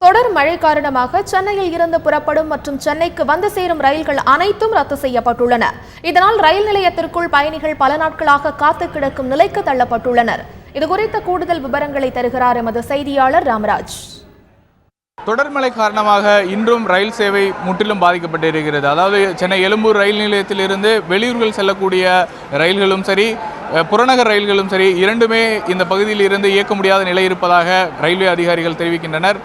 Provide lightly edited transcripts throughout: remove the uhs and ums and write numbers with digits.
தொடர் மழை காரணமாக சென்னையில் இருந்து புறப்படும் மற்றும் சென்னைக்கு வந்து சேரும் ரயில்கள் அனைத்தும் ரத்து செய்யப்பட்டுள்ளன. இதனால் ரயில் நிலையத்திற்குள் பயணிகள் பல நாட்களாக காத்து கிடக்கும் நிலைக்கு தள்ளப்பட்டுள்ளனர். இதுகுறித்த கூடுதல் விவரங்களை தருகிறார் எமது செய்தியாளர் ராமராஜ். தொடர் மழை காரணமாக இன்றும் ரயில் சேவை முற்றிலும் பாதிக்கப்பட்டிருக்கிறது. அதாவது சென்னை எழும்பூர் ரயில் நிலையத்திலிருந்து வெளியூர்கள் செல்லக்கூடிய ரயில்களும் சரி, புறநகர் ரயில்களும் சரி, இரண்டுமே இந்த பகுதியில் இருந்து இயக்க முடியாத நிலை இருப்பதாக ரயில்வே அதிகாரிகள் தெரிவிக்கின்றனர்.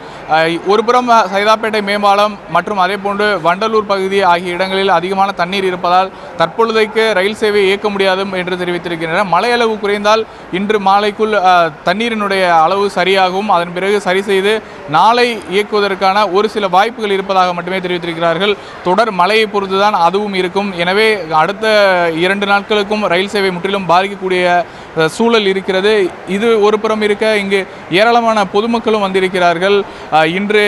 ஒருபுறம் சைதாப்பேட்டை மேம்பாலம் மற்றும் அதேபோன்று வண்டலூர் பகுதி ஆகிய இடங்களில் அதிகமான தண்ணீர் இருப்பதால் தற்பொழுதைக்கு ரயில் சேவை இயக்க முடியாது என்று தெரிவித்திருக்கின்றனர். மழை அளவு குறைந்தால் இன்று மாலைக்குள் தண்ணீரினுடைய அளவு சரியாகும். அதன் பிறகு சரி செய்து நாளை இயக்குவதற்கான ஒரு சில வாய்ப்புகள் இருப்பதாக மட்டுமே தெரிவித்திருக்கிறார்கள். தொடர் மழையை பொறுத்துதான் அதுவும் இருக்கும். எனவே அடுத்த 2 நாட்களுக்கும் ரயில் சேவை முற்றிலும் பாதிக்கக்கூடிய சூழல் இருக்கிறது. இது ஒரு புறம் இருக்க, இங்கு ஏராளமான பொதுமக்களும் வந்திருக்கிறார்கள். இன்று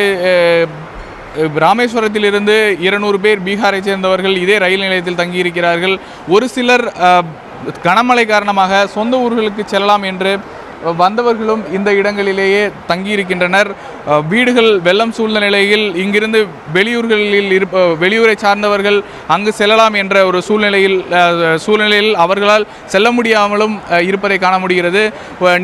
ராமேஸ்வரத்திலிருந்து 200 பேர் பீகாரை சேர்ந்தவர்கள் இதே ரயில் நிலையத்தில் தங்கியிருக்கிறார்கள். ஒரு சிலர் கனமழை காரணமாக சொந்த ஊர்களுக்கு செல்லலாம் என்று வந்தவர்களும் இந்த இடங்களிலேயே தங்கியிருக்கின்றனர். வீடுகள் வெள்ளம் சூழ்ந்த நிலையில் இங்கிருந்து வெளியூரை சார்ந்தவர்கள் அங்கு செல்லலாம் என்ற ஒரு சூழ்நிலையில் அவர்களால் செல்ல முடியாமலும் இருப்பதை காண முடிகிறது.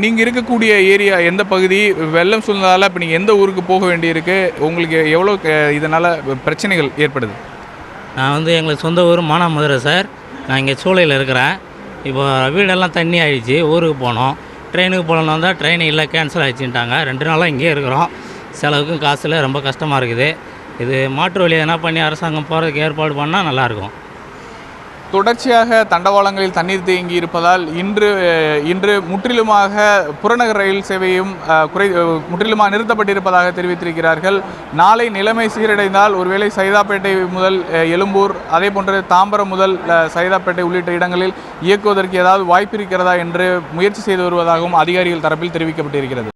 நீங்கள் இருக்கக்கூடிய ஏரியா எந்த பகுதி, வெள்ளம் சூழ்ந்ததால் இப்போ நீங்கள் எந்த ஊருக்கு போக வேண்டியிருக்கு, உங்களுக்கு எவ்வளோ இதனால் பிரச்சனைகள் ஏற்படுது? நான் எங்களுக்கு சொந்த ஊர் மானாமதுரை சார். நான் இங்கே சூளையில் இருக்கிறேன். இப்போ வீடெல்லாம் தண்ணி ஆகிடுச்சு. ஊருக்கு போனோம். ட்ரெயினுக்கு போகலான்னு வந்தால் ட்ரெயின் இல்லை, கேன்சல் ஆகிடுச்சுட்டாங்க. 2 நாளாக இங்கே இருக்கிறோம். செலவுக்கும் காசில் ரொம்ப கஷ்டமாக இருக்குது. இது மாற்று வழி எதனா பண்ணி அரசாங்கம் போகிறதுக்கு ஏற்பாடு பண்ணால் நல்லாயிருக்கும். தொடர்ச்சியாக தண்டவாளங்களில் தண்ணீர் தேங்கி இருப்பதால் இன்று முற்றிலுமாக புறநகர் ரயில் சேவையும் முற்றிலுமாக நிறுத்தப்பட்டிருப்பதாக தெரிவித்திருக்கிறார்கள். நாளை நிலைமை சீரடைந்தால் ஒருவேளை சைதாப்பேட்டை முதல் எழும்பூர், அதே போன்று தாம்பரம் முதல் சைதாப்பேட்டை உள்ளிட்ட இடங்களில் இயக்குவதற்கு ஏதாவது வாய்ப்பு இருக்கிறதா என்று முயற்சி செய்து வருவதாகவும் அதிகாரிகள் தரப்பில் தெரிவிக்கப்பட்டிருக்கிறது.